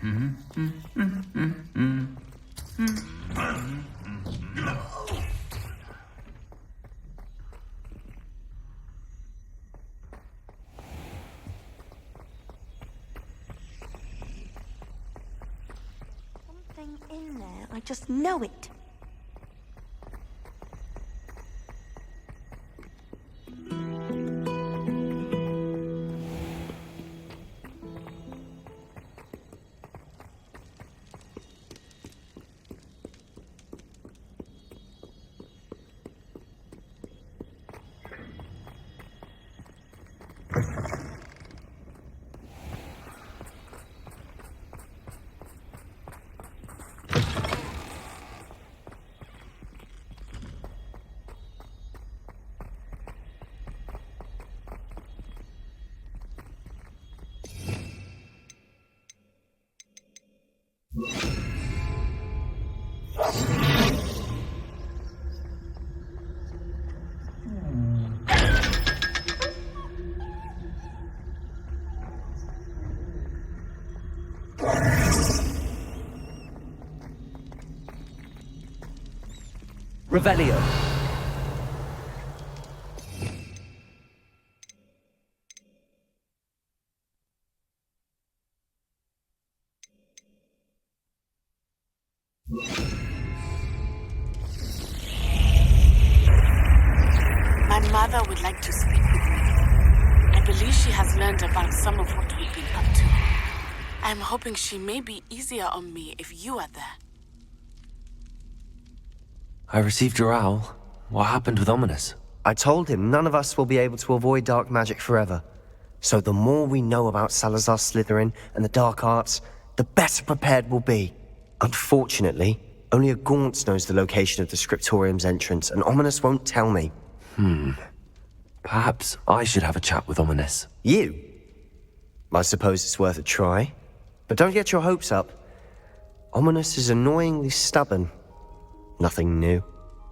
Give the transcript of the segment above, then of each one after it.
Something in there, I just know it. Revelio. My mother would like to speak with me. I believe she has learned about some of what we've been up to. I'm hoping she may be easier on me if you are there. I received your owl. What happened with Ominous? I told him none of us will be able to avoid dark magic forever. So the more we know about Salazar Slytherin and the dark arts, the better prepared we'll be. Unfortunately, only a Gaunt knows the location of the Scriptorium's entrance, and Ominous won't tell me. Perhaps I should have a chat with Ominous. You? I suppose it's worth a try. But don't get your hopes up. Ominous is annoyingly stubborn. Nothing new.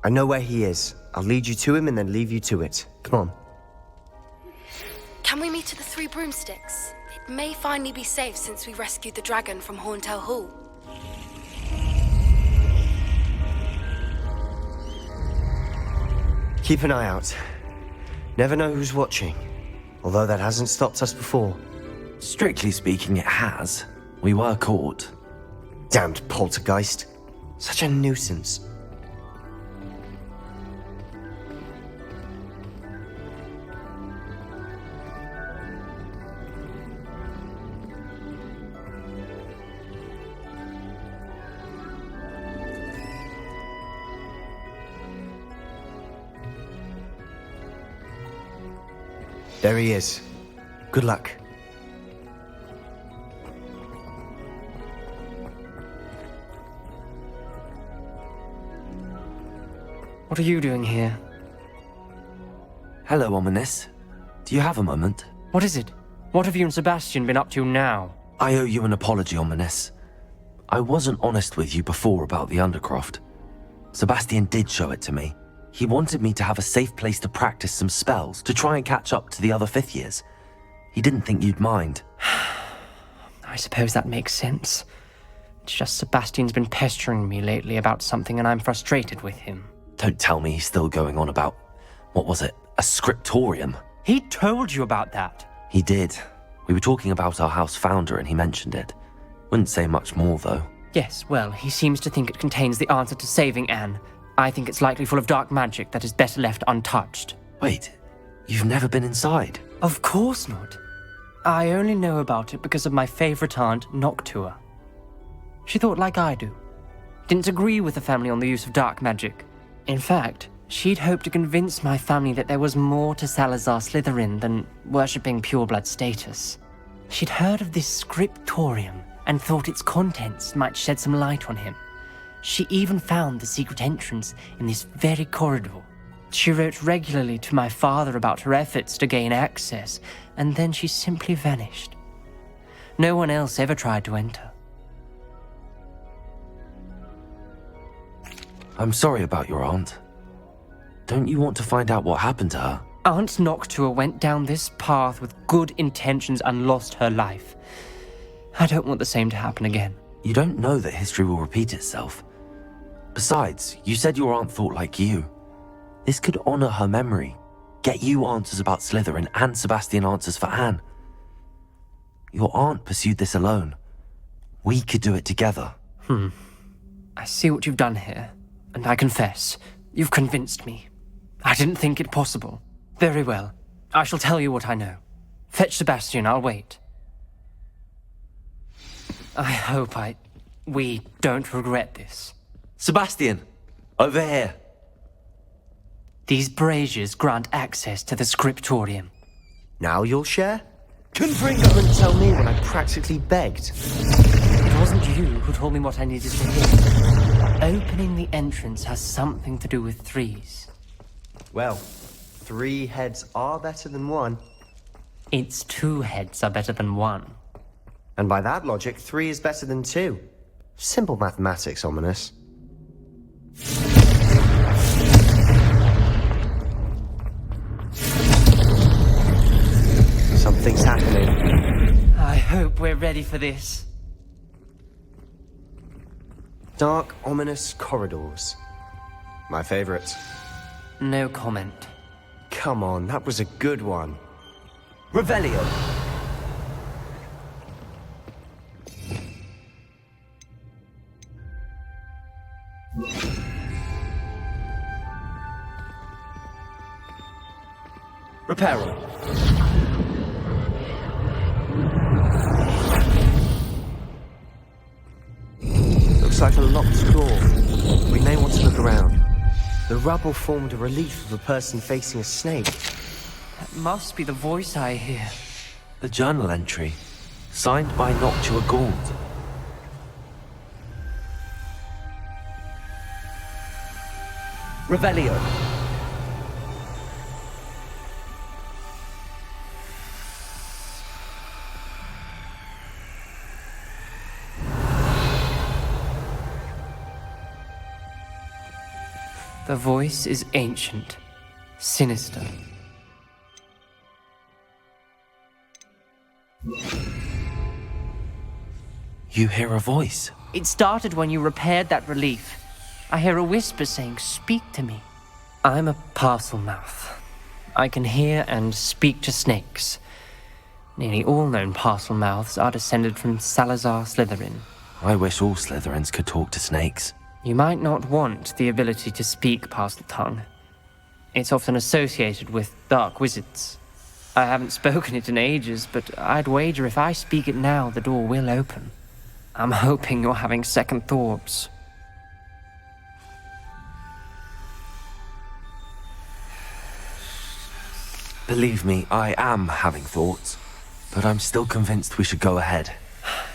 I know where he is. I'll lead you to him and then leave you to it. Come on. Can we meet at the Three Broomsticks? It may finally be safe since we rescued the dragon from Horntail Hall. Keep an eye out. Never know who's watching. Although that hasn't stopped us before. Strictly speaking, it has. We were caught. Damned poltergeist. Such a nuisance. There he is. Good luck. What are you doing here? Hello, Ominous. Do you have a moment? What is it? What have you and Sebastian been up to now? I owe you an apology, Ominous. I wasn't honest with you before about the Undercroft. Sebastian did show it to me. He wanted me to have a safe place to practice some spells, to try and catch up to the other fifth years. He didn't think you'd mind. I suppose that makes sense. It's just Sebastian's been pestering me lately about something and I'm frustrated with him. Don't tell me he's still going on about, what was it, a scriptorium? He told you about that. He did. We were talking about our house founder and he mentioned it. Wouldn't say much more, though. Yes, well, he seems to think it contains the answer to saving Anne. I think it's likely full of dark magic that is better left untouched. Wait, you've never been inside? Of course not. I only know about it because of my favorite aunt, Noctua. She thought like I do. Didn't agree with the family on the use of dark magic. In fact, she'd hoped to convince my family that there was more to Salazar Slytherin than worshipping pureblood status. She'd heard of this scriptorium and thought its contents might shed some light on him. She even found the secret entrance in this very corridor. She wrote regularly to my father about her efforts to gain access, and then she simply vanished. No one else ever tried to enter. I'm sorry about your aunt. Don't you want to find out what happened to her? Aunt Noctua went down this path with good intentions and lost her life. I don't want the same to happen again. You don't know that history will repeat itself. Besides, you said your aunt thought like you. This could honor her memory, get you answers about Slytherin and Sebastian answers for Anne. Your aunt pursued this alone. We could do it together. I see what you've done here, and I confess, you've convinced me. I didn't think it possible. Very well. I shall tell you what I know. Fetch Sebastian, I'll wait. I hope we don't regret this. Sebastian, over here. These braziers grant access to the scriptorium. Now you'll share? Couldn't tell me when I practically begged. It wasn't you who told me what I needed to hear. Opening the entrance has something to do with threes. Well, 3 heads are better than 1. Its 2 heads are better than 1. And by that logic, 3 is better than 2. Simple mathematics, Ominous. Something's happening. I hope we're ready for this. Dark, ominous corridors. My favorite. No comment. Come on, that was a good one. Revelio. Reparo. Looks like a locked door. We may want to look around. The rubble formed a relief of a person facing a snake. That must be the voice I hear. The journal entry, signed by Noctua Gould. Revelio. The voice is ancient, sinister. You hear a voice. It started when you repaired that relief. I hear a whisper saying, "Speak to me." I'm a parcel mouth. I can hear and speak to snakes. Nearly all known parcel mouths are descended from Salazar Slytherin. I wish all Slytherins could talk to snakes. You might not want the ability to speak parcel tongue. It's often associated with dark wizards. I haven't spoken it in ages, but I'd wager if I speak it now, the door will open. I'm hoping you're having second thoughts. Believe me, I am having thoughts, but I'm still convinced we should go ahead.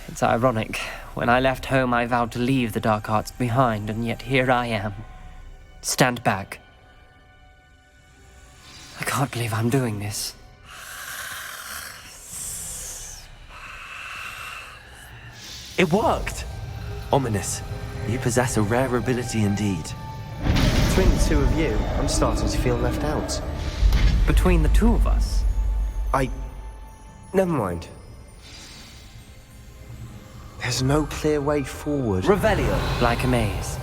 It's ironic. When I left home, I vowed to leave the dark arts behind, and yet here I am. Stand back. I can't believe I'm doing this. It worked! Ominous, you possess a rare ability indeed. Between the 2 of you, I'm starting to feel left out. Between the 2 of us? Never mind. There's no clear way forward. Revelio. Like a maze.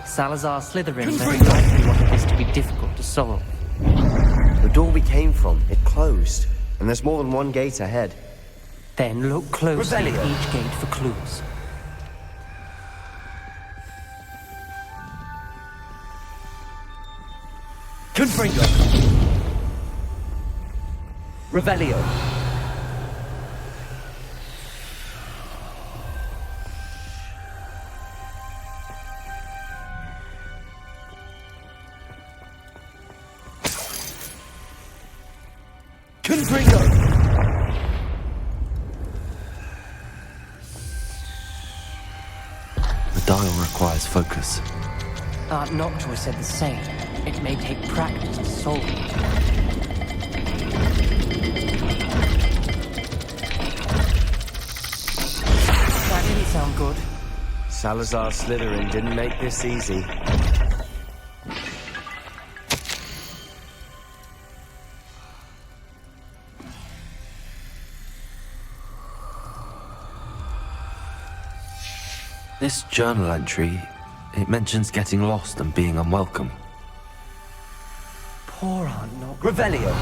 Salazar Slytherin very likely wanted this to be difficult to solve. The door we came from, it closed. And there's more than 1 gate ahead. Then look closely Revelio. at each gate for clues. Confringo. Revelio. Confringo. The dial requires focus. Aunt Noctua said the same. It may take practice to solve it. That didn't sound good. Salazar Slytherin didn't make this easy. This journal entry, it mentions getting lost and being unwelcome. Poor Aunt Noctua. Revelio!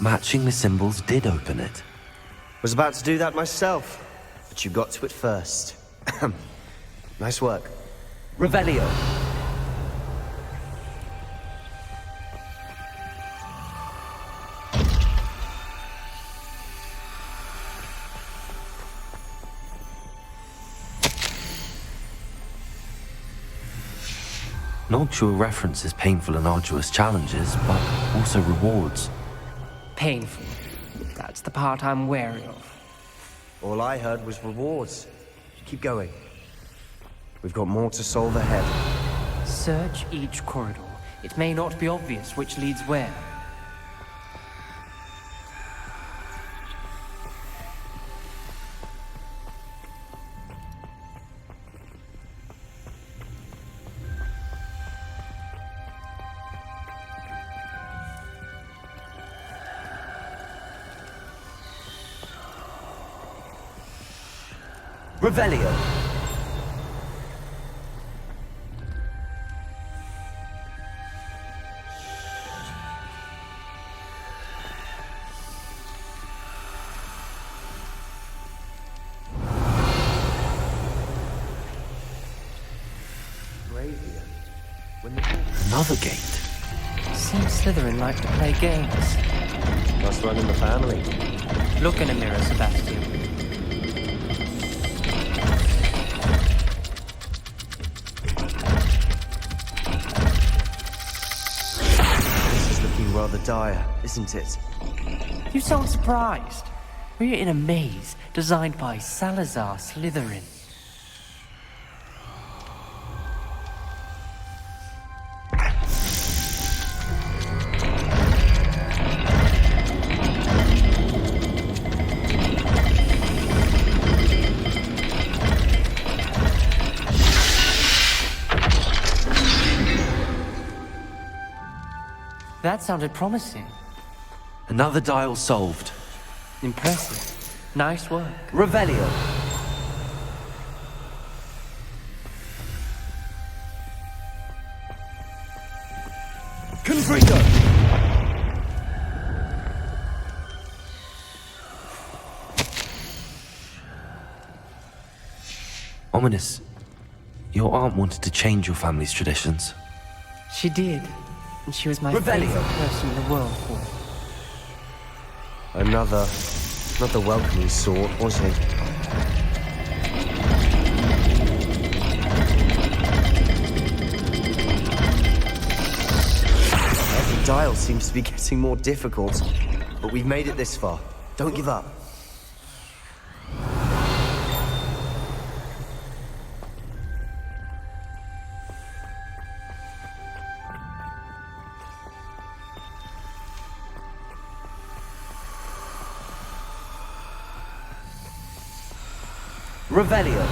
Matching the symbols did open it. Was about to do that myself, but you got to it first. Nice work. Revelio! Noctua references painful and arduous challenges, but also rewards. Painful. That's the part I'm wary of. All I heard was rewards. Keep going. We've got more to solve ahead. Search each corridor. It may not be obvious which leads where. Revelio! Another gate. Seems Slytherin like to play games. Must run in the family. Look in a mirror, Sebastian. This is looking rather dire, isn't it? You sound surprised. We're in a maze designed by Salazar Slytherin. That sounded promising. Another dial solved. Impressive. Nice work. Revelio! Confringo! Ominous. Your aunt wanted to change your family's traditions. She did. And she was my Revelio. favorite person in the world for it. Another... not the welcoming sort, was he? Every dial seems to be getting more difficult. But we've made it this far. Don't give up. Revelio.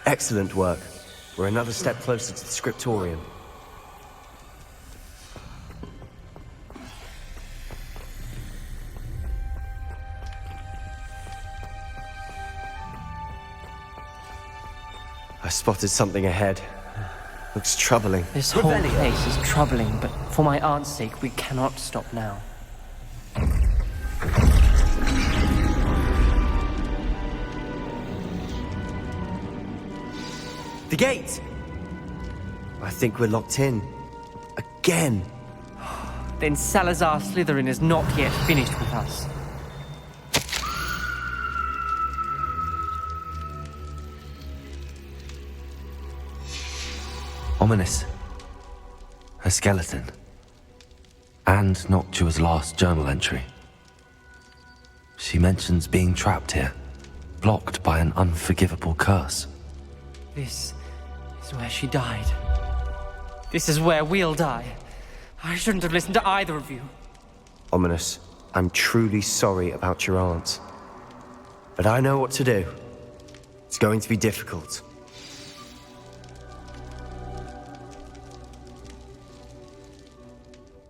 Excellent work. We're another step closer to the scriptorium. I I spotted something ahead. Looks troubling. This whole place is troubling, but for my aunt's sake, we cannot stop now. The gate! I think we're locked in. Again. Then Salazar Slytherin is not yet finished with us. Ominous. Her skeleton. And Noctua's last journal entry. She mentions being trapped here, blocked by an unforgivable curse. This is where she died. This is where we'll die. I shouldn't have listened to either of you. Ominous, I'm truly sorry about your aunt. But I know what to do. It's going to be difficult.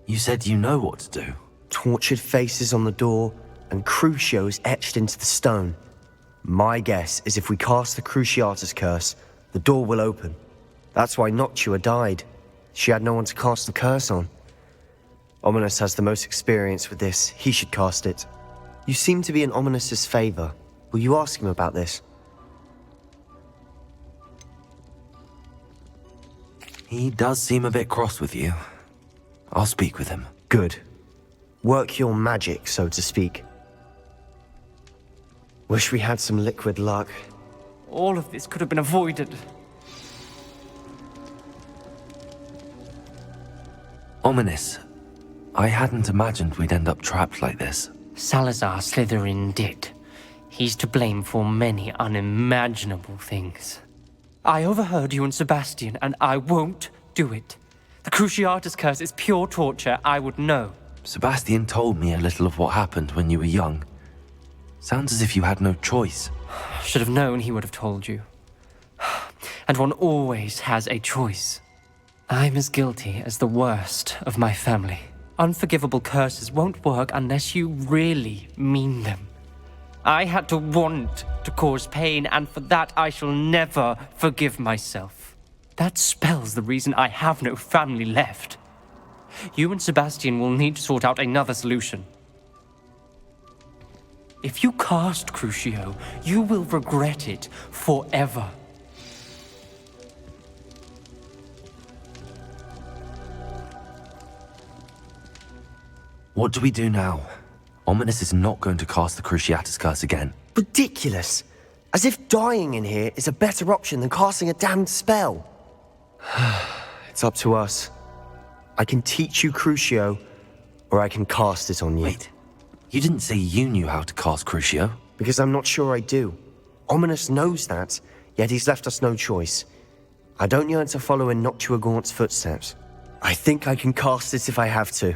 You said you know what to do. Tortured faces on the door, and Crucio etched into the stone. My guess is if we cast the Cruciatus curse, the door will open. That's why Noctua died. She had no one to cast the curse on. Ominous has the most experience with this. He should cast it. You seem to be in Ominous's favor. Will you ask him about this? He does seem a bit cross with you. I'll speak with him. Good. Work your magic, so to speak. Wish we had some liquid luck. All of this could have been avoided. Ominous. I hadn't imagined we'd end up trapped like this. Salazar Slytherin did. He's to blame for many unimaginable things. I overheard you and Sebastian, and I won't do it. The Cruciatus curse is pure torture, I would know. Sebastian told me a little of what happened when you were young. Sounds as if you had no choice. Should have known he would have told you. And one always has a choice. I'm as guilty as the worst of my family. Unforgivable curses won't work unless you really mean them. I had to want to cause pain, and for that I shall never forgive myself. That spells the reason I have no family left. You and Sebastian will need to sort out another solution. If you cast Crucio, you will regret it forever. What do we do now? Ominous is not going to cast the Cruciatus curse again. Ridiculous. As if dying in here is a better option than casting a damned spell. It's up to us. I can teach you Crucio, or I can cast it on you. Wait, you didn't say you knew how to cast Crucio? Because I'm not sure I do. Ominous knows that, yet he's left us no choice. I don't yearn to follow in Noctua Gaunt's footsteps. I think I can cast it if I have to.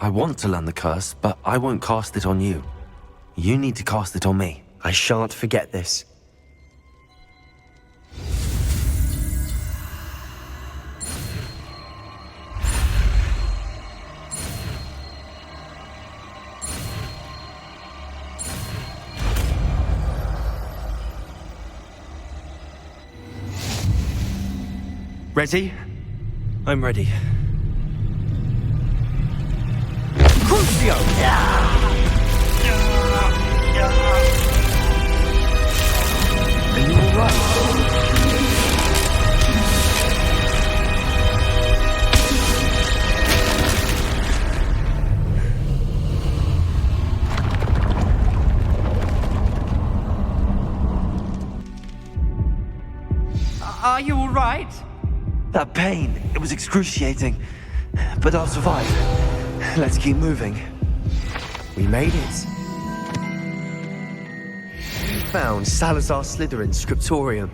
I want to learn the curse, but I won't cast it on you. You need to cast it on me. I shan't forget this. Ready? I'm ready. Crucio! Are you alright? Are you all right? That pain, it was excruciating. But I'll survive. Let's keep moving. We made it. We found Salazar Slytherin's scriptorium.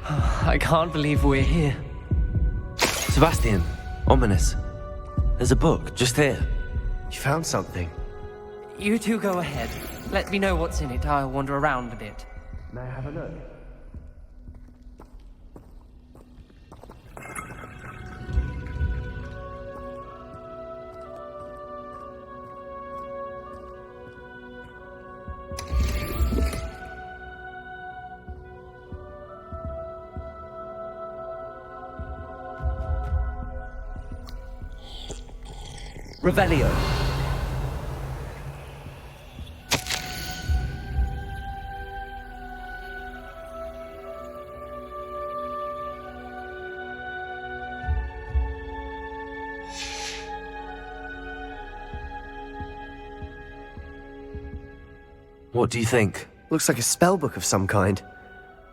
I can't believe we're here. Sebastian, ominous. There's a book just here. You found something. You two go ahead. Let me know what's in it. I'll wander around a bit. May I have a look? Revelio. What do you think? Looks like a spellbook of some kind.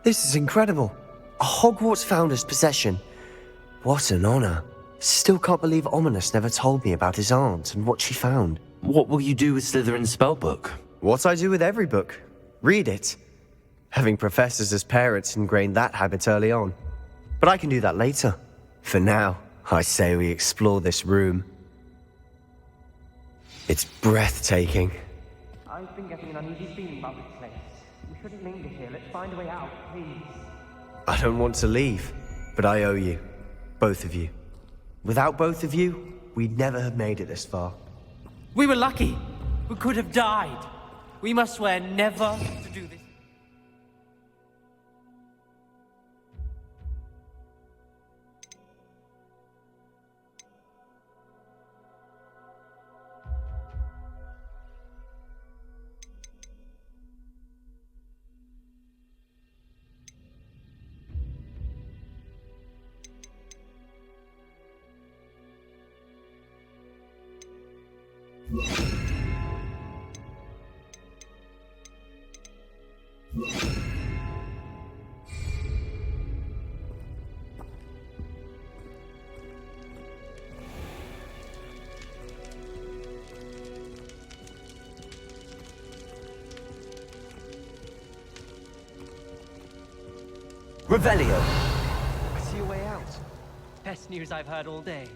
This is incredible. A Hogwarts founder's possession. What an honor. Still can't believe Ominous never told me about his aunt and what she found. What will you do with Slytherin's spellbook? What I do with every book. Read it. Having professors as parents ingrained that habit early on. But I can do that later. For now, I say we explore this room. It's breathtaking. I've been getting an uneasy feeling about this place. We shouldn't linger here. Let's find a way out, please. I don't want to leave, but I owe you. Both of you. Without both of you, we'd never have made it this far. We were lucky. We could have died. We must swear never to do this. Revelio. I see a way out. Best news I've heard all day.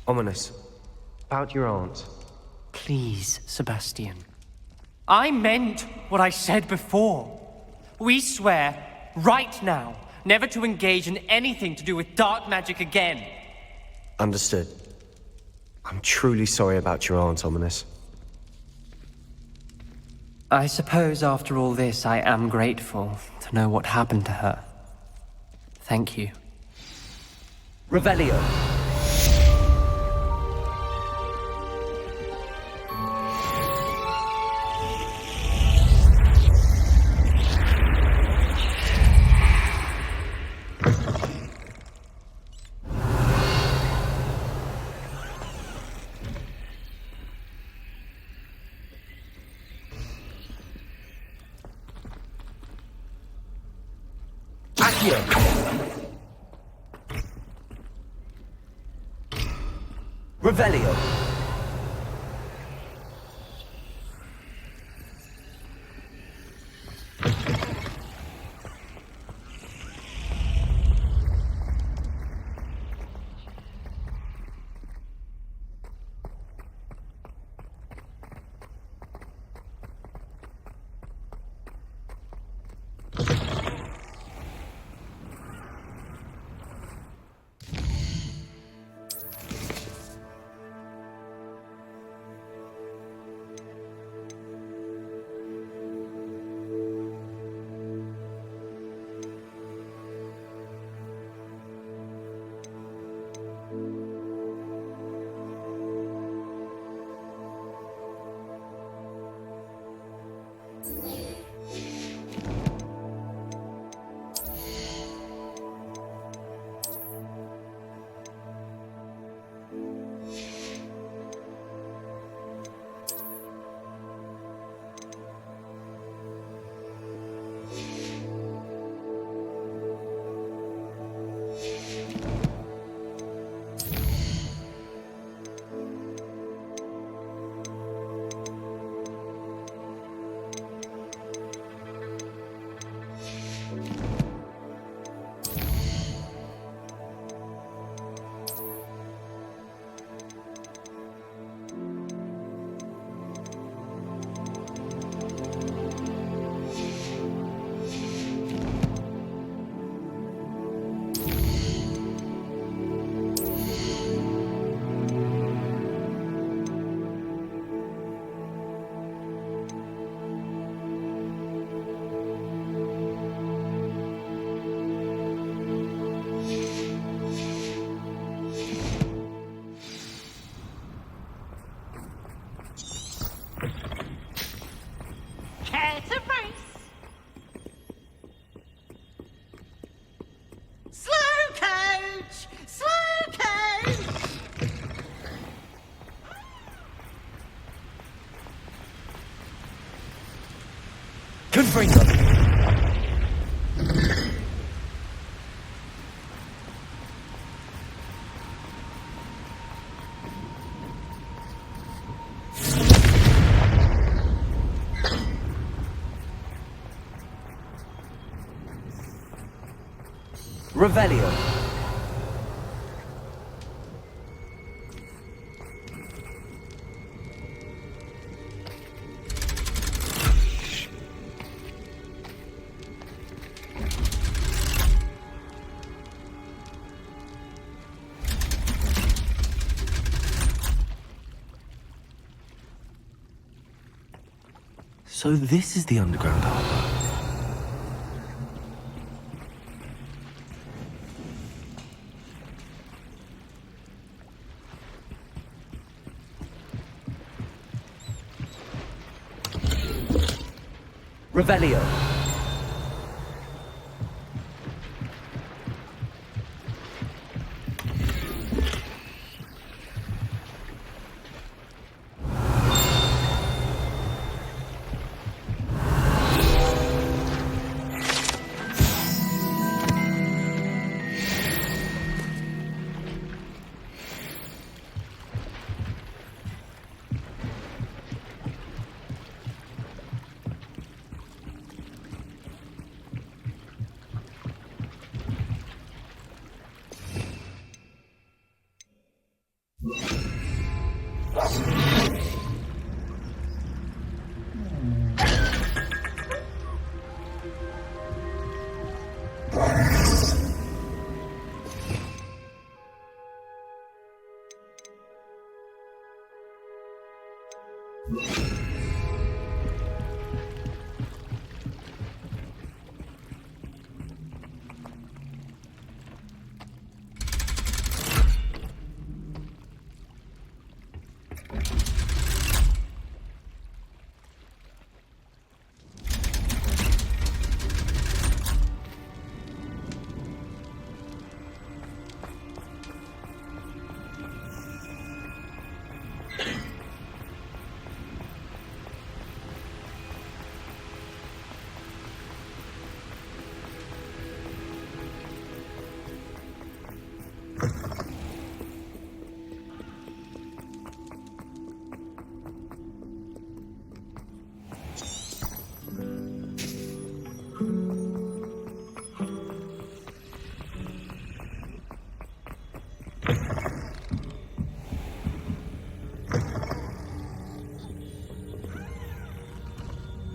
Ominous. About your aunt. Please, Sebastian. I meant what I said before. We swear, right now, never to engage in anything to do with dark magic again. Understood. I'm truly sorry about your aunt, Ominous. I suppose after all this, I am grateful to know what happened to her. Thank you. Revelio. Revelio. bring them. Revelio. So this is the underground harbor. Revelio.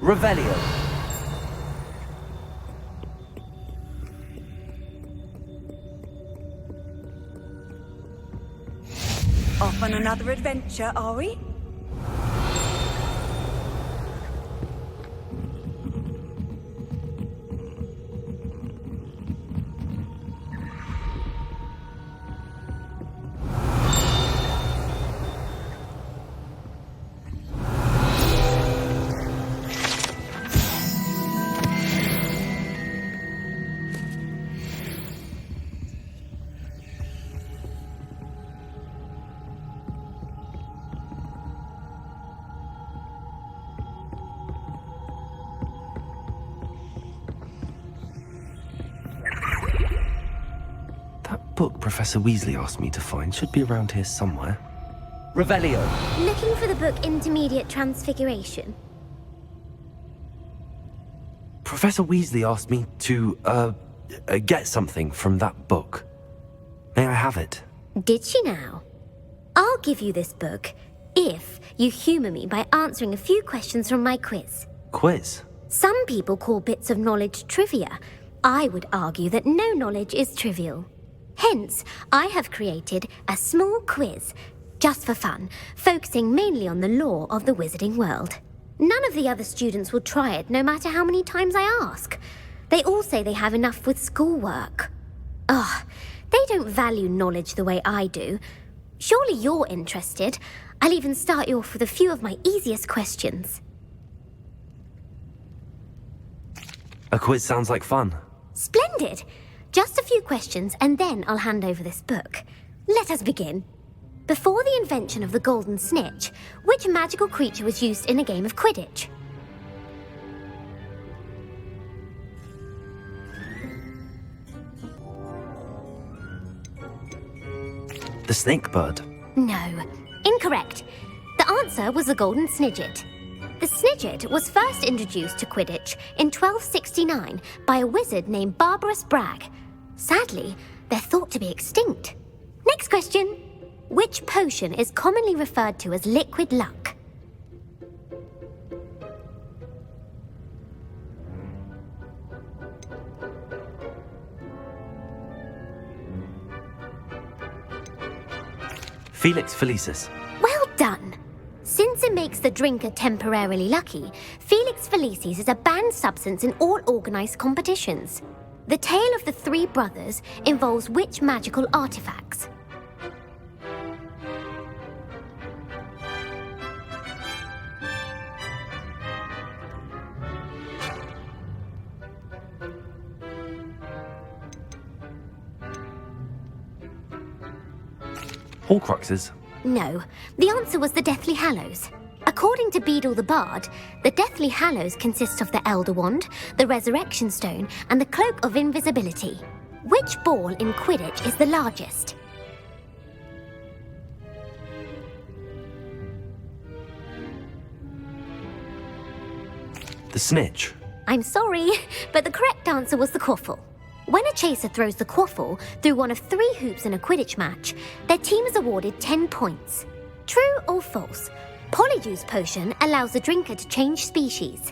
Revelio. Off on another adventure, are we? Book Professor Weasley asked me to find should be around here somewhere. Revelio. Looking for the book Intermediate Transfiguration? Professor Weasley asked me to, get something from that book. May I have it? Did she now? I'll give you this book if you humour me by answering a few questions from my quiz. Quiz? Some people call bits of knowledge trivia. I would argue that no knowledge is trivial. Hence, I have created a small quiz, just for fun, focusing mainly on the lore of the wizarding world. None of the other students will try it, no matter how many times I ask. They all say they have enough with schoolwork. Ugh, they don't value knowledge the way I do. Surely you're interested. I'll even start you off with a few of my easiest questions. A quiz sounds like fun. Splendid! Just a few questions, and then I'll hand over this book. Let us begin. Before the invention of the golden snitch, which magical creature was used in a game of Quidditch? The snake bird. No, incorrect. The answer was the golden snidget. The snidget was first introduced to Quidditch in 1269 by a wizard named Barbarous Bragg. Sadly, they're thought to be extinct. Next question. Which potion is commonly referred to as liquid luck? Felix Felicis. Well done. Since it makes the drinker temporarily lucky, Felix Felicis is a banned substance in all organised competitions. The tale of the three brothers involves which magical artifacts? Horcruxes. No, the answer was the Deathly Hallows. According to Beadle the Bard, the Deathly Hallows consists of the Elder Wand, the Resurrection Stone, and the Cloak of Invisibility. Which ball in Quidditch is the largest? The snitch. I'm sorry, but the correct answer was the quaffle. When a chaser throws the quaffle through one of 3 hoops in a Quidditch match, their team is awarded 10 points. True or false? Polyjuice Potion allows the drinker to change species.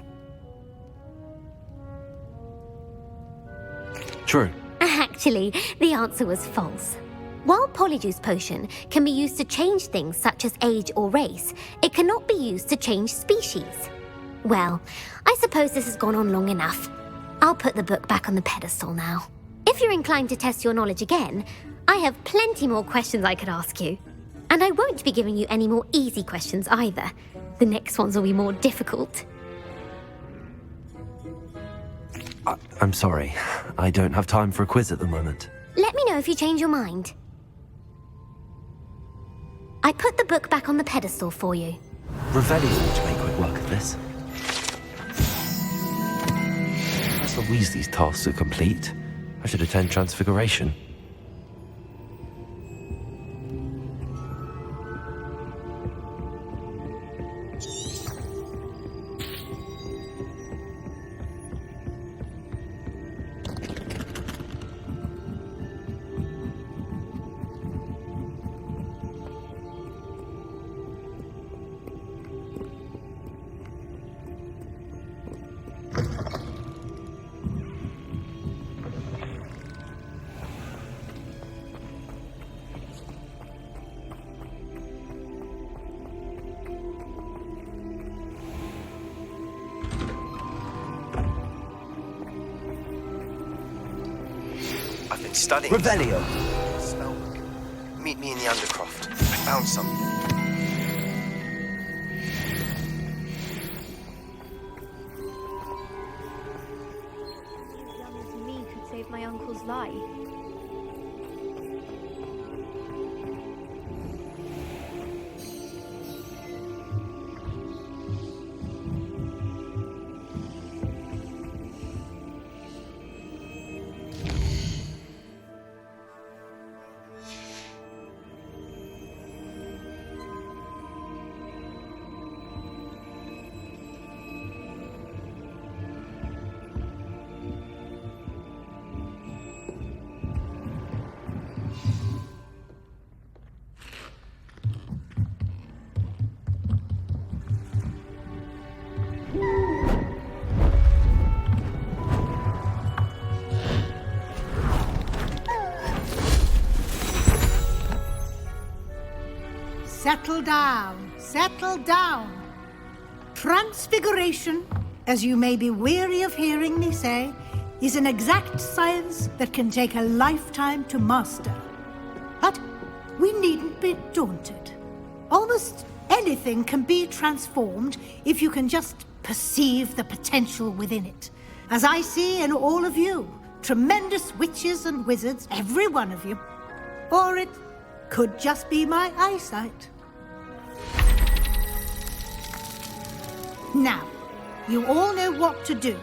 True. Actually, the answer was false. While Polyjuice Potion can be used to change things such as age or race, it cannot be used to change species. Well, I suppose this has gone on long enough. I'll put the book back on the pedestal now. If you're inclined to test your knowledge again, I have plenty more questions I could ask you. And I won't be giving you any more easy questions either. The next ones will be more difficult. I'm sorry. I don't have time for a quiz at the moment. Let me know if you change your mind. I put the book back on the pedestal for you. Revelio ought to make quick work of this. Professor Weasley's tasks are complete. I should attend Transfiguration. I've been studying. Revelio! Spellbook. Meet me in the Undercroft. I found something. As young as me could save my uncle's life. Settle down, settle down. Transfiguration, as you may be weary of hearing me say, is an exact science that can take a lifetime to master. But we needn't be daunted. Almost anything can be transformed if you can just perceive the potential within it. As I see in all of you, tremendous witches and wizards, every one of you. Or it could just be my eyesight. Now, you all know what to do.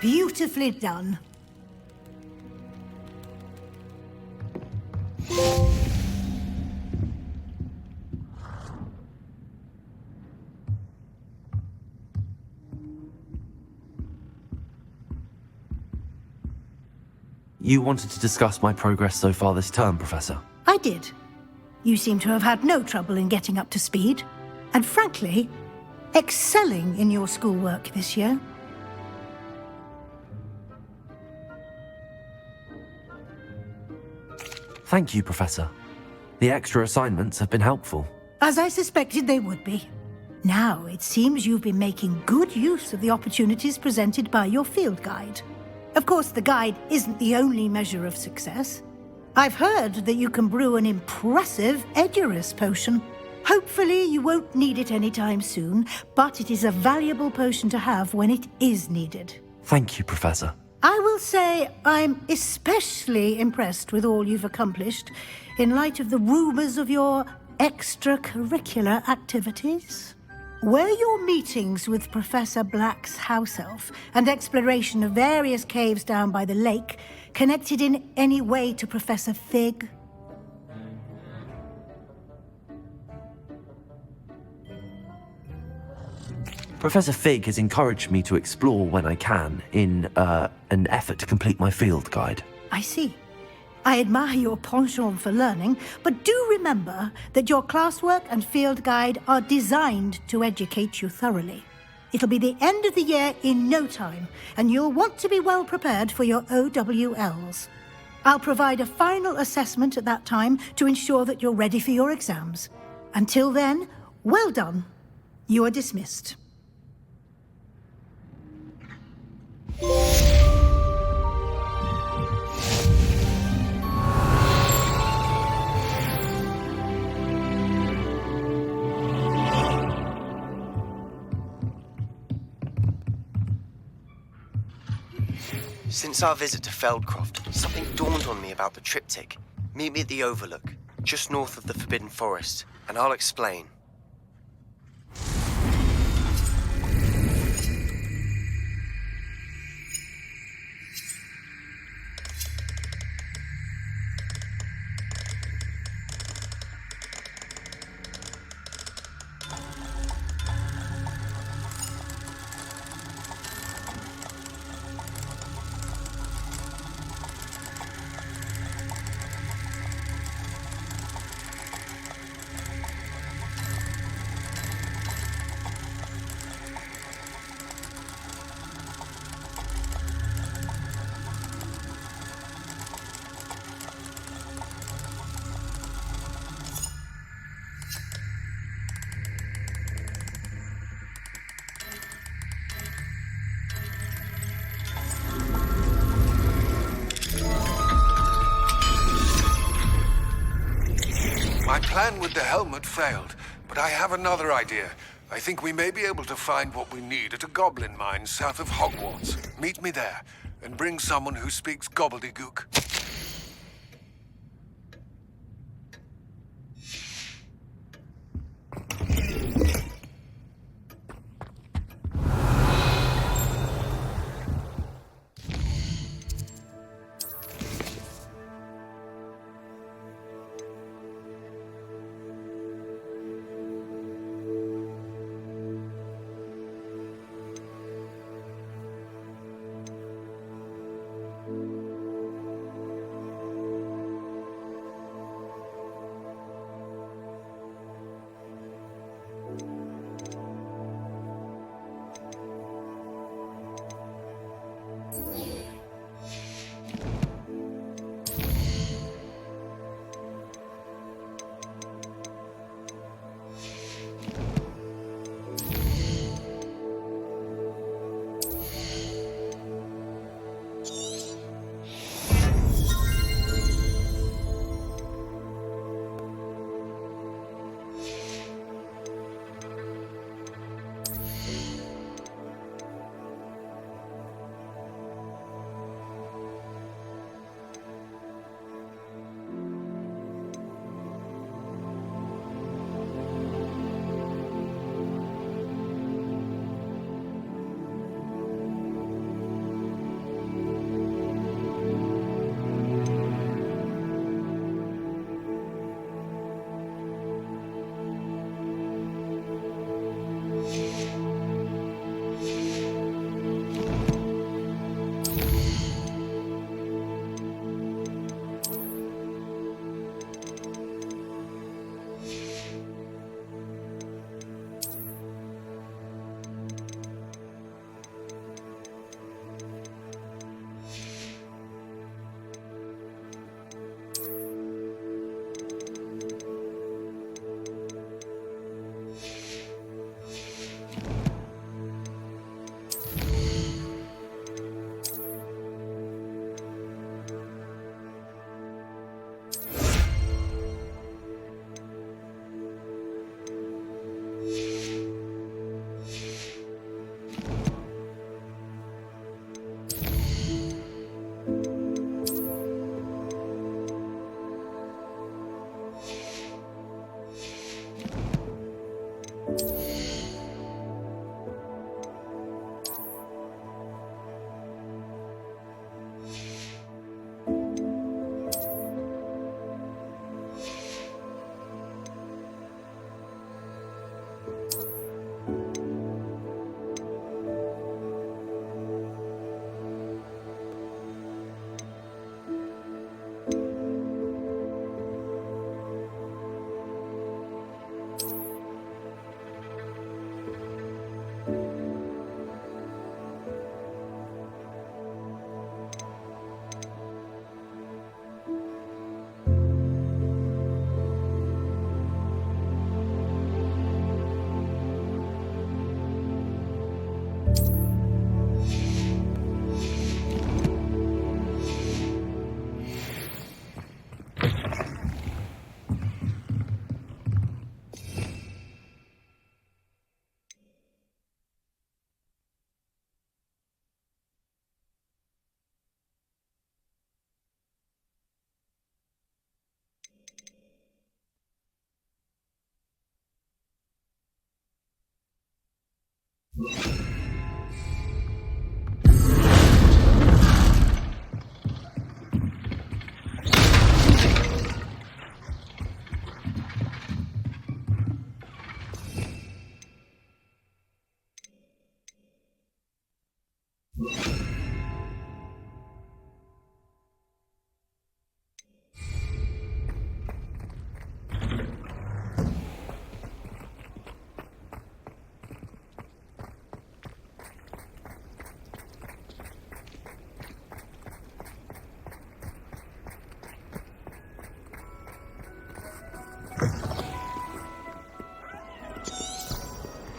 Beautifully done. You wanted to discuss my progress so far this term, Professor? I did. You seem to have had no trouble in getting up to speed, and frankly, excelling in your schoolwork this year. Thank you, Professor. The extra assignments have been helpful. As I suspected they would be. Now, it seems you've been making good use of the opportunities presented by your field guide. Of course, the guide isn't the only measure of success. I've heard that you can brew an impressive Edurus potion. Hopefully, you won't need it anytime soon, but it is a valuable potion to have when it is needed. Thank you, Professor. I will say I'm especially impressed with all you've accomplished in light of the rumors of your extracurricular activities. Were your meetings with Professor Black's house elf and exploration of various caves down by the lake connected in any way to Professor Fig? Professor Fig has encouraged me to explore when I can in an effort to complete my field guide. I see. I admire your penchant for learning, but do remember that your classwork and field guide are designed to educate you thoroughly. It'll be the end of the year in no time, and you'll want to be well prepared for your OWLs. I'll provide a final assessment at that time to ensure that you're ready for your exams. Until then, well done. You are dismissed. Since our visit to Feldcroft, something dawned on me about the triptych. Meet me at the Overlook, just north of the Forbidden Forest, and I'll explain. My plan with the helmet failed, but I have another idea. I think we may be able to find what we need at a goblin mine south of Hogwarts. Meet me there, and bring someone who speaks gobbledygook.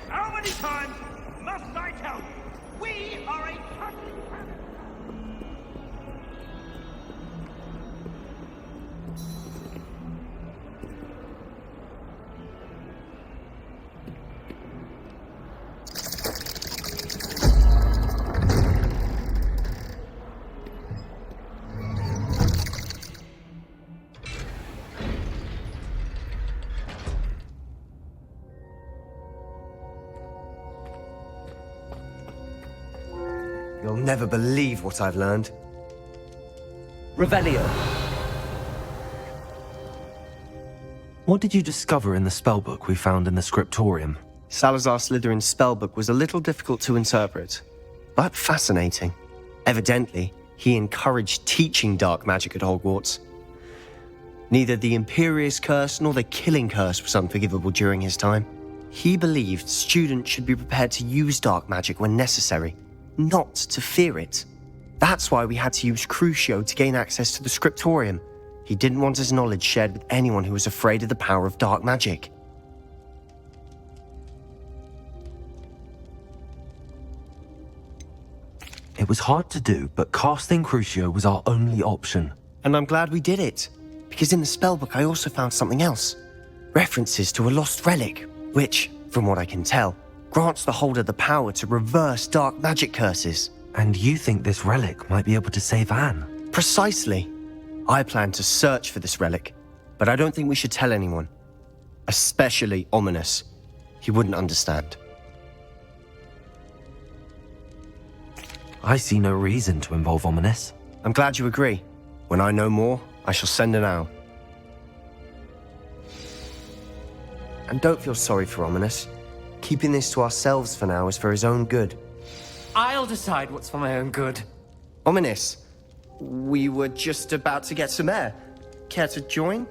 How many times must I tell you? We are a Catholic family. You'll never believe what I've learned. Revelio. What did you discover in the spellbook we found in the scriptorium? Salazar Slytherin's spellbook was a little difficult to interpret, but fascinating. Evidently, he encouraged teaching dark magic at Hogwarts. Neither the Imperious Curse nor the Killing Curse was unforgivable during his time. He believed students should be prepared to use dark magic when necessary, not to fear it. That's why we had to use Crucio to gain access to the scriptorium. He didn't want his knowledge shared with anyone who was afraid of the power of dark magic. It was hard to do, but casting Crucio was our only option. And I'm glad we did it, because in the spellbook I also found something else. References to a lost relic, which, from what I can tell, grants the holder the power to reverse dark magic curses. And you think this relic might be able to save Anne? Precisely. I plan to search for this relic, but I don't think we should tell anyone. Especially Ominous. He wouldn't understand. I see no reason to involve Ominous. I'm glad you agree. When I know more, I shall send an owl. And don't feel sorry for Ominous. Keeping this to ourselves for now is for his own good. I'll decide what's for my own good. Ominous, we were just about to get some air. Care to join?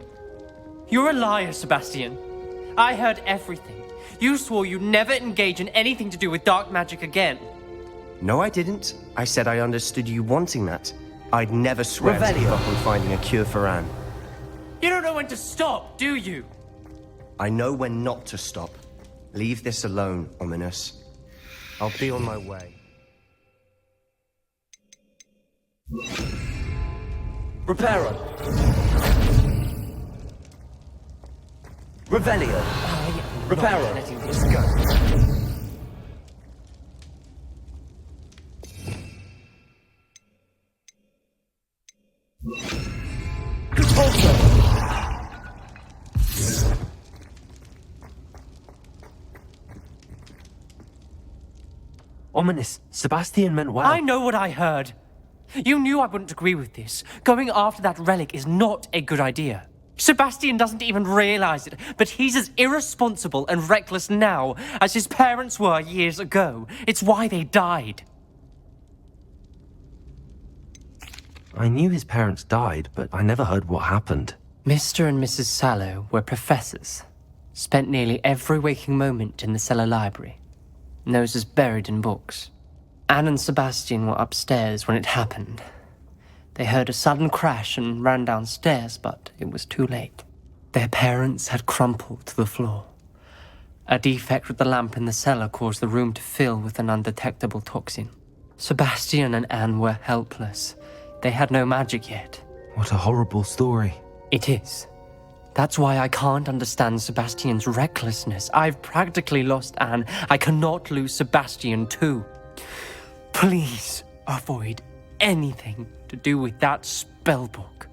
You're a liar, Sebastian. I heard everything. You swore you'd never engage in anything to do with dark magic again. No, I didn't. I said I understood you wanting that. I'd never swear to give up on finding a cure for Anne. You don't know when to stop, do you? I know when not to stop. Leave this alone, Ominous. I'll be on my way. Reparo. Revelio. Reparo. Letting this go. Ominous, Sebastian meant well. I know what I heard. You knew I wouldn't agree with this. Going after that relic is not a good idea. Sebastian doesn't even realize it, but he's as irresponsible and reckless now as his parents were years ago. It's why they died. I knew his parents died, but I never heard what happened. Mr. and Mrs. Sallow were professors. Spent nearly every waking moment in the cellar library. Noses buried in books. Anne and Sebastian were upstairs when it happened. They heard a sudden crash and ran downstairs, but it was too late. Their parents had crumpled to the floor. A defect with the lamp in the cellar caused the room to fill with an undetectable toxin. Sebastian and Anne were helpless. They had no magic yet. What a horrible story. It is. That's why I can't understand Sebastian's recklessness. I've practically lost Anne. I cannot lose Sebastian too. Please avoid anything to do with that spellbook.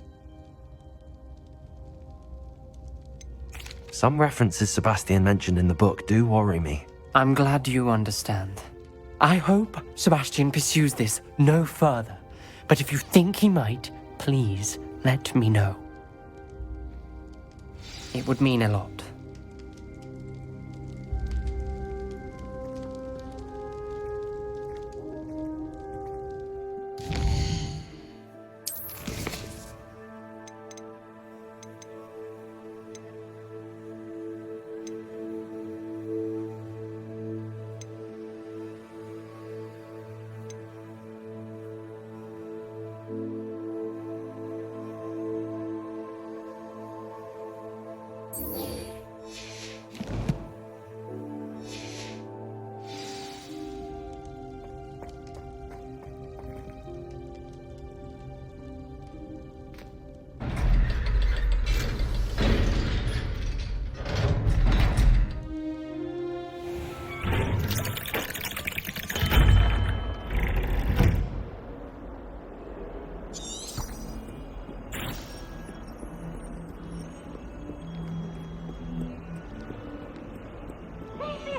Some references Sebastian mentioned in the book do worry me. I'm glad you understand. I hope Sebastian pursues this no further, but if you think he might, please let me know. It would mean a lot.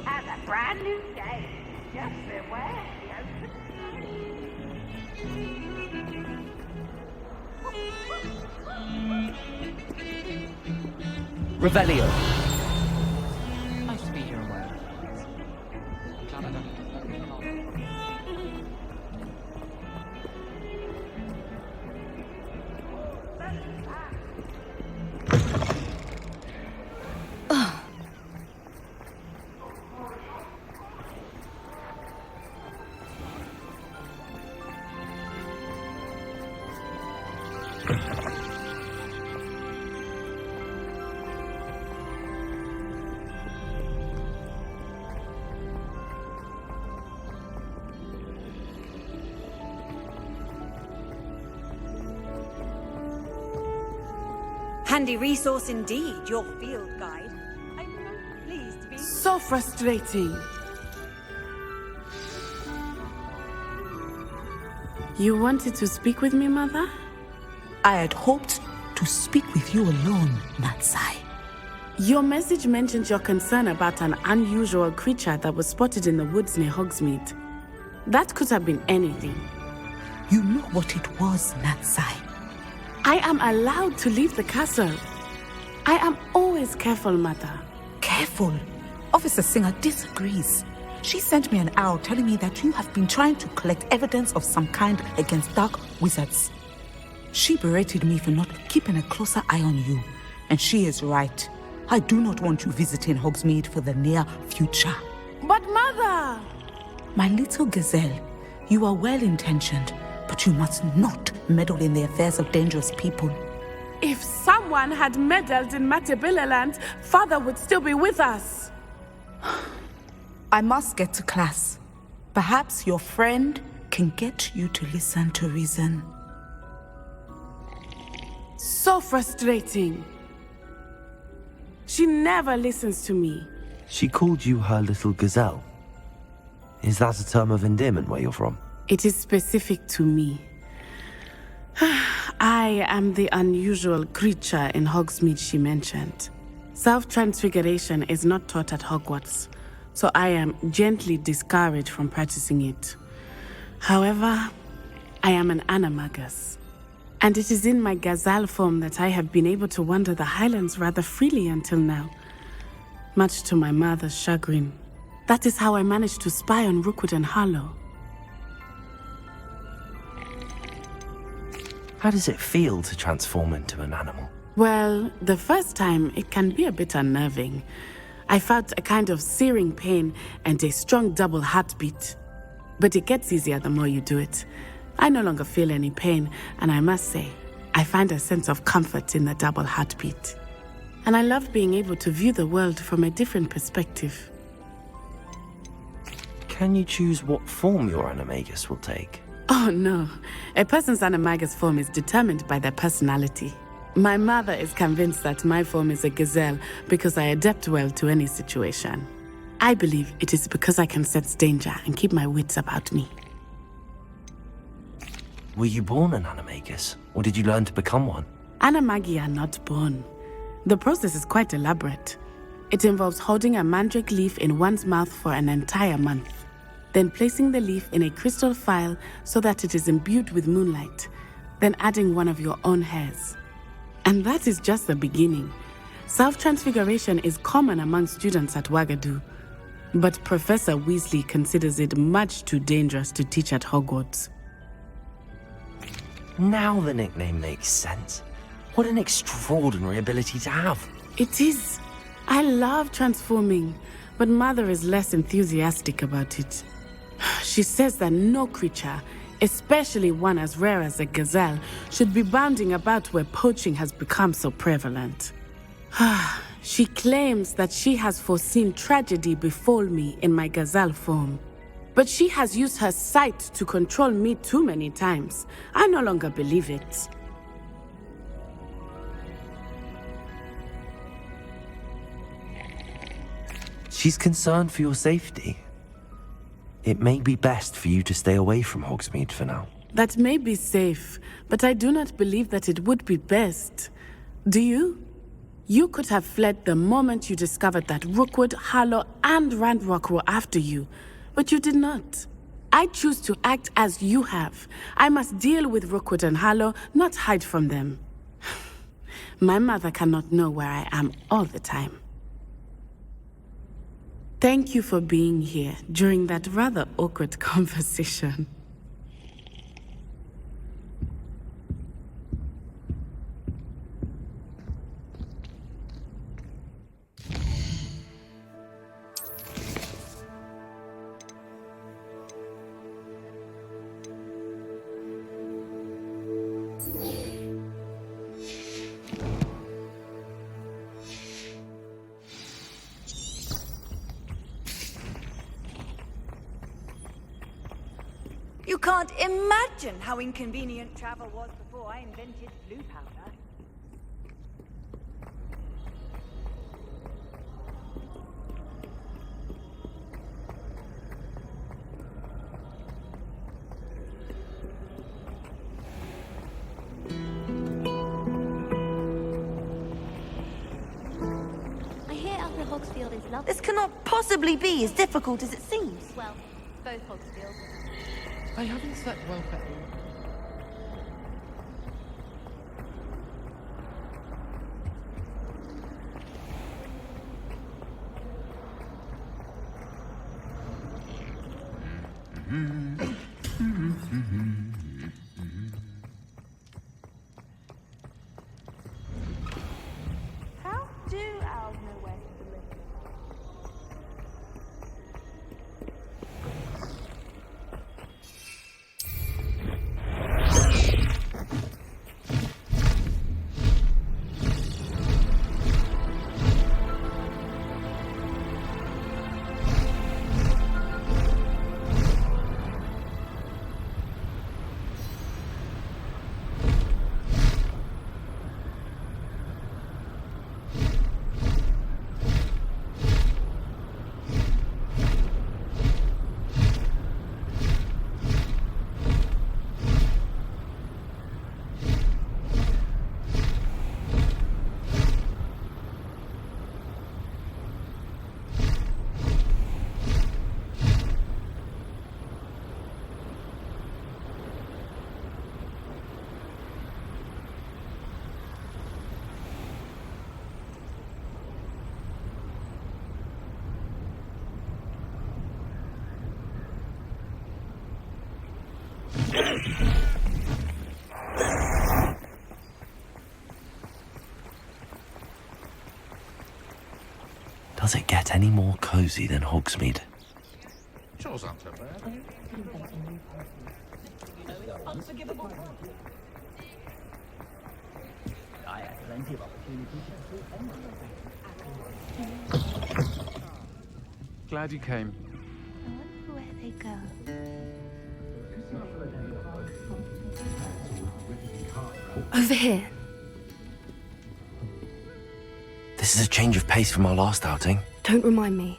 Has a brand new game. Just beware the Revelio. Nice to be here in Wales. Handy resource indeed, your field guide. I'm most pleased to be... So frustrating. You wanted to speak with me, Mother? I had hoped to speak with you alone, Natsai. Your message mentioned your concern about an unusual creature that was spotted in the woods near Hogsmeade. That could have been anything. You know what it was, Natsai. I am allowed to leave the castle. I am always careful, Mother. Careful? Officer Singer disagrees. She sent me an owl telling me that you have been trying to collect evidence of some kind against dark wizards. She berated me for not keeping a closer eye on you. And she is right. I do not want you visiting Hogsmeade for the near future. But Mother! My little gazelle, you are well-intentioned, but you must not meddle in the affairs of dangerous people. If someone had meddled in Matabeleland, Father would still be with us. I must get to class. Perhaps your friend can get you to listen to reason. So frustrating. She never listens to me. She called you her little gazelle. Is that a term of endearment where you're from? It is specific to me. I am the unusual creature in Hogsmeade she mentioned. Self-transfiguration is not taught at Hogwarts, so I am gently discouraged from practicing it. However, I am an animagus, and it is in my gazelle form that I have been able to wander the Highlands rather freely until now, much to my mother's chagrin. That is how I managed to spy on Rookwood and Harlow. How does it feel to transform into an animal? Well, the first time it can be a bit unnerving. I felt a kind of searing pain and a strong double heartbeat. But it gets easier the more you do it. I no longer feel any pain, and I must say, I find a sense of comfort in the double heartbeat. And I love being able to view the world from a different perspective. Can you choose what form your animagus will take? Oh no, a person's animagus form is determined by their personality. My mother is convinced that my form is a gazelle because I adapt well to any situation. I believe it is because I can sense danger and keep my wits about me. Were you born an animagus, or did you learn to become one? Animagi are not born. The process is quite elaborate. It involves holding a mandrake leaf in one's mouth for an entire month, then placing the leaf in a crystal phial so that it is imbued with moonlight, then adding one of your own hairs. And that is just the beginning. Self-transfiguration is common among students at Wagadu, but Professor Weasley considers it much too dangerous to teach at Hogwarts. Now the nickname makes sense. What an extraordinary ability to have. It is. I love transforming, but Mother is less enthusiastic about it. She says that no creature, especially one as rare as a gazelle, should be bounding about where poaching has become so prevalent. She claims that she has foreseen tragedy befall me in my gazelle form. But she has used her sight to control me too many times. I no longer believe it. She's concerned for your safety. It may be best for you to stay away from Hogsmeade for now. That may be safe, but I do not believe that it would be best. Do you? You could have fled the moment you discovered that Rookwood, Harlow, and Ranrock were after you, but you did not. I choose to act as you have. I must deal with Rookwood and Harlow, not hide from them. My mother cannot know where I am all the time. Thank you for being here during that rather awkward conversation. You can't imagine how inconvenient travel was before I invented blue powder. I hear Upper Hogsfield is lovely. This cannot possibly be as difficult as it seems. Well, both Hogsfields. I haven't slept well for ages. How do owls know where to live? Does it get any more cozy than Hogsmeade? Chores aren't so bad. Unforgivable. I had plenty of opportunities to Glad you came. I wonder where they go. Over here. This is a change of pace from our last outing. Don't remind me.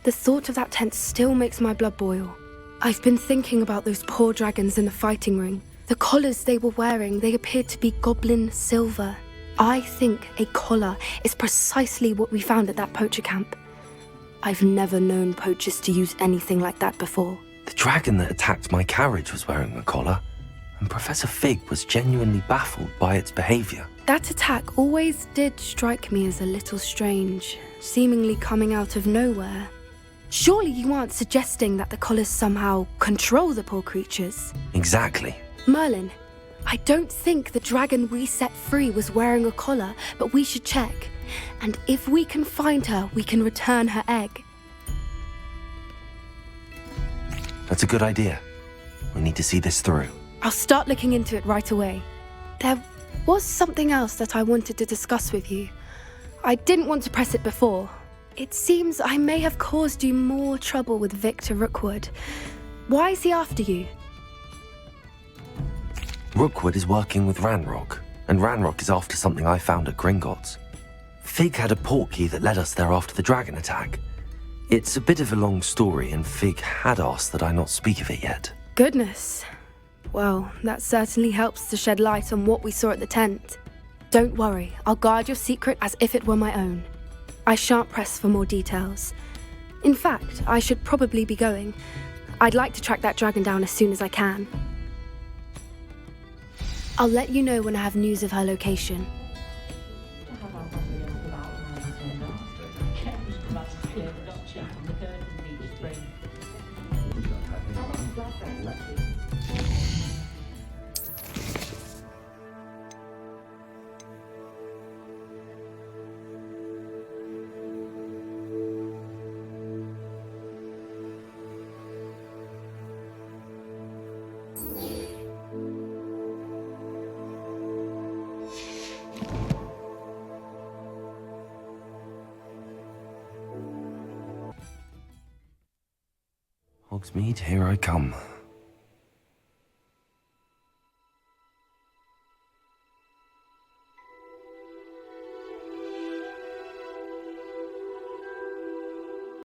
The thought of that tent still makes my blood boil. I've been thinking about those poor dragons in the fighting ring. The collars they were wearing, they appeared to be goblin silver. I think a collar is precisely what we found at that poacher camp. I've never known poachers to use anything like that before. The dragon that attacked my carriage was wearing a collar, and Professor Fig was genuinely baffled by its behavior. That attack always did strike me as a little strange, seemingly coming out of nowhere. Surely you aren't suggesting that the collars somehow control the poor creatures? Exactly. Merlin, I don't think the dragon we set free was wearing a collar, but we should check. And if we can find her, we can return her egg. That's a good idea. We need to see this through. I'll start looking into it right away. There was something else that I wanted to discuss with you. I didn't want to press it before. It seems I may have caused you more trouble with Victor Rookwood. Why is he after you? Rookwood is working with Ranrock, and Ranrock is after something I found at Gringotts. Fig had a portkey that led us there after the dragon attack. It's a bit of a long story, and Fig had asked that I not speak of it yet. Goodness. Well, that certainly helps to shed light on what we saw at the tent. Don't worry, I'll guard your secret as if it were my own. I shan't press for more details. In fact, I should probably be going. I'd like to track that dragon down as soon as I can. I'll let you know when I have news of her location. Hogsmeade, here I come.